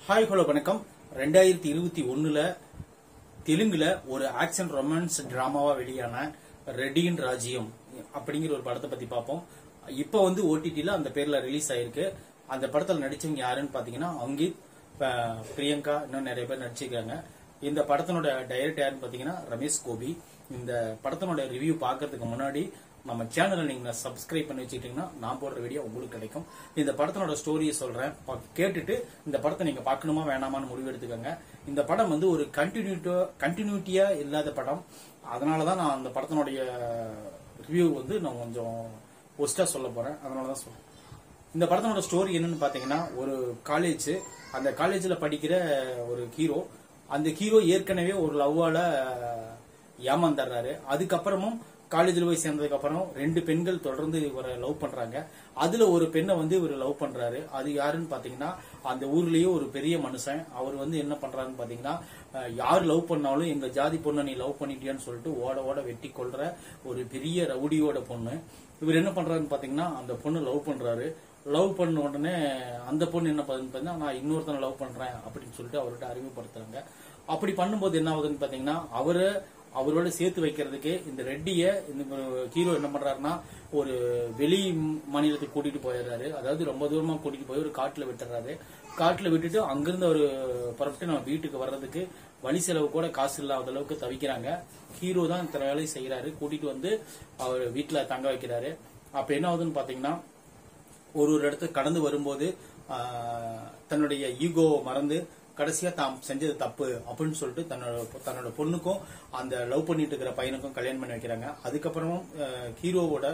Hi hello வணக்கம். 2021ல தெலுங்குல ஒரு ஆக்ஷன் ரொமான்ஸ் டிராமாவா வெளியான ரெடியின் ராஜ்யம் அப்படிங்கிற ஒரு படத்தை பத்தி பார்ப்போம். இப்ப வந்து ஓடிடில அந்த பேர்ல ரிலீஸ் ஆயிருக்கு. அந்த படத்துல நடிச்சவங்க யாருன்னு பாத்தீங்கன்னா அங்கித், பிரியங்கா, இன்னும் நிறைய பேர் நடிச்சிருக்காங்க. இந்த படத்தினோட டைரக்டர் யாருன்னு பாத்தீங்கன்னா ரமேஷ் கோபி. இந்த படத்தினோட ரிவ்யூ பாக்கிறதுக்கு முன்னாடி நம்ம சேனலை நீங்க சப்ஸ்கிரைப் பண்ணி வச்சுக்கிட்டீங்கன்னா நான் போடுற வீடியோ உங்களுக்கு கிடைக்கும். இந்த படத்தினோட ஸ்டோரியை சொல்றேன், கேட்டுட்டு இந்த படத்தை நீங்க பார்க்கணுமா வேணாமான்னு முடிவு எடுத்துக்கோங்க. இந்த படம் வந்து ஒரு கண்டினியூட்டியா இல்லாத படம். அதனாலதான் நான் அந்த படத்தினுடைய ரிவ்யூ வந்து நான் கொஞ்சம் ஒஸ்டா சொல்ல போறேன். அதனாலதான் சொல்றேன். இந்த படத்தினோட ஸ்டோரி என்னன்னு பாத்தீங்கன்னா, ஒரு காலேஜ், அந்த காலேஜ்ல படிக்கிற ஒரு ஹீரோ. அந்த ஹீரோ ஏற்கனவே ஒரு லவ்வால ஏமாந்துடுறாரு. அதுக்கப்புறமும் காலேஜில் போய் சேர்ந்ததுக்கு அப்புறம் 2 பெண்கள் தொடர்ந்து இவரை லவ் பண்றாங்க. அதுல ஒரு பெண்ணை வந்து இவர் லவ் பண்றாரு. அது யாருன்னு பாத்தீங்கன்னா அந்த ஊர்லயே ஒரு பெரிய மனுஷன். அவர் வந்து என்ன பண்றாருன்னு பாத்தீங்கன்னா, யார் லவ் பண்ணாலும் எங்க ஜாதி பொண்ணை நீ லவ் பண்ணிட்டியான்னு சொல்லிட்டு ஓட ஓட வெட்டி கொள்ற ஒரு பெரிய ரவுடியோட பொண்ணு. இவர் என்ன பண்றாருன்னு பாத்தீங்கன்னா, அந்த பொண்ணு லவ் பண்றாரு. லவ் பண்ண உடனே அந்த பொண்ணு என்ன பண்ணுன்னா, நான் இன்னொருத்தனை லவ் பண்றேன் அப்படின்னு சொல்லிட்டு அவர்கிட்ட அறிமுகப்படுத்துறாங்க. அப்படி பண்ணும்போது என்ன ஆகுதுன்னு பாத்தீங்கன்னா, அவரோட சேர்த்து வைக்கிறதுக்கு இந்த ரெட்டிய இந்த ஹீரோ என்ன பண்றாருன்னா, ஒரு வெளி மாநிலத்துக்கு கூட்டிட்டு போயிடுறாரு. அதாவது ரொம்ப தூரமா கூட்டிட்டு போய் ஒரு காட்டுல விட்டுறாரு. காட்டுல விட்டுட்டு அங்கிருந்து ஒரு புறப்பட்டு நம்ம வீட்டுக்கு வர்றதுக்கு வழி செலவு கூட காசு இல்லாத அளவுக்கு தவிக்கிறாங்க. ஹீரோ தான் இத்தனை வேலையை செய்யறாரு. கூட்டிட்டு வந்து அவர் வீட்டுல தங்க வைக்கிறாரு. அப்ப என்ன ஆகுதுன்னு பாத்தீங்கன்னா, ஒரு இடத்துக்கு கடந்து வரும்போது தன்னுடைய ஈகோ மறந்து கடைசியா தாம் செஞ்சது தப்பு அப்படின்னு சொல்லிட்டு தன்னோட பொண்ணுக்கும் அந்த லவ் பண்ணிட்டு இருக்கிற பையனுக்கும் கல்யாணம் பண்ணி வைக்கிறாங்க. அதுக்கப்புறமும் ஹீரோவோட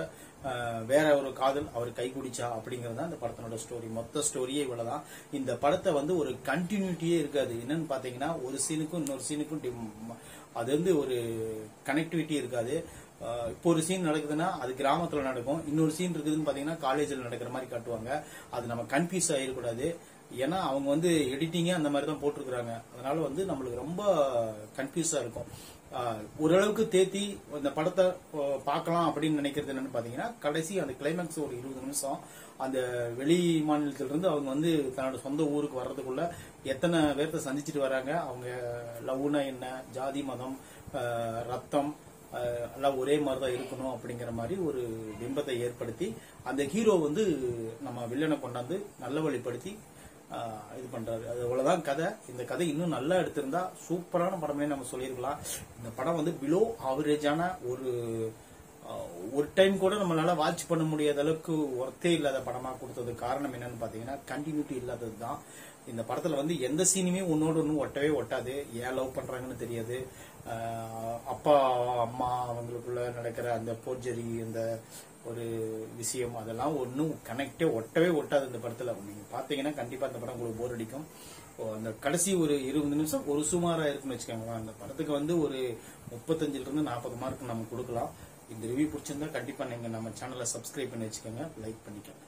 வேற ஒரு காதல் அவர் கைகுடிச்சா அப்படிங்கறது இந்த படத்தினோட ஸ்டோரி. மொத்த ஸ்டோரியே இவ்வளவுதான். இந்த படத்தை வந்து ஒரு கண்டினியூட்டியே இருக்காது. என்னன்னு பாத்தீங்கன்னா, ஒரு சீனுக்கும் இன்னொரு சீனுக்கும் அது வந்து ஒரு கனெக்டிவிட்டி இருக்காது. இப்போ ஒரு சீன் நடக்குதுன்னா அது கிராமத்துல நடக்கும். இன்னொரு சீன் இருக்குதுன்னு பாத்தீங்கன்னா காலேஜில் நடக்கிற மாதிரி காட்டுவாங்க. அது நம்ம கன்ஃபியூஸ் ஆயிடக்கூடாது. ஏன்னா அவங்க வந்து எடிட்டிங்கே அந்த மாதிரி தான் போட்டிருக்கிறாங்க. அதனால வந்து நம்மளுக்கு ரொம்ப கன்ஃபியூஸா இருக்கும். ஓரளவுக்கு தேத்தி இந்த படத்தை பார்க்கலாம் அப்படின்னு நினைக்கிறது என்னன்னு பாத்தீங்கன்னா, கடைசி அந்த கிளைமேக்ஸ் ஒரு 20 நிமிஷம் அந்த வெளி மாநிலத்திலிருந்து அவங்க வந்து தன்னோட சொந்த ஊருக்கு வர்றதுக்குள்ள எத்தனை பேர்த்த சந்திச்சுட்டு வராங்க, அவங்க லவ்னா என்ன, ஜாதி மதம் ரத்தம் எல்லாம் ஒரே மாதிரிதான் இருக்கணும் அப்படிங்கிற மாதிரி ஒரு பிம்பத்தை ஏற்படுத்தி அந்த ஹீரோ வந்து நம்ம வில்லனை கொண்டாந்து நல்ல வழிப்படுத்தி இது பண்றாரு. அது அவ்வளவுதான் கதை. இந்த கதை இன்னும் நல்லா எடுத்திருந்தா சூப்பரான படமே நம்ம சொல்லியிருக்கலாம். இந்த படம் வந்து பிலோ ஆவரேஜான ஒரு டைம் கூட நம்மளால வாட்ச் பண்ண முடியாத அளவுக்கு ஒர்த்தே இல்லாத படமா கொடுத்தது காரணம் என்னன்னு பாத்தீங்கன்னா, கண்டினியூட்டி இல்லாதது தான். இந்த படத்துல வந்து எந்த சீனுமே ஒன்னோட ஒன்னும் ஒட்டவே ஒட்டாது. ஏன் லவ் பண்றாங்கன்னு தெரியாது. அப்பா அம்மா அவங்களுக்குள்ள நடக்கிற அந்த போர்ஜரி, அந்த ஒரு விஷயம், அதெல்லாம் ஒன்னும் கனெக்டே ஒட்டவே ஒட்டாது இந்த படத்துல. நீங்க பாத்தீங்கன்னா கண்டிப்பா இந்த படம் உங்களுக்கு போர் அடிக்கும். அந்த கடைசி ஒரு 20 நிமிஷம் ஒரு சுமாரா இருக்குன்னு வச்சுக்கோங்களேன். அந்த படத்துக்கு வந்து ஒரு 35ல இருந்து 40 மார்க் நம்ம கொடுக்கலாம். இந்த ரிவ்யூ பிடிச்சிருந்தா கண்டிப்பா நீங்க நம்ம சேனலை சப்ஸ்கிரைப் பண்ணி வச்சுக்கோங்க, லைக் பண்ணிக்கோங்க.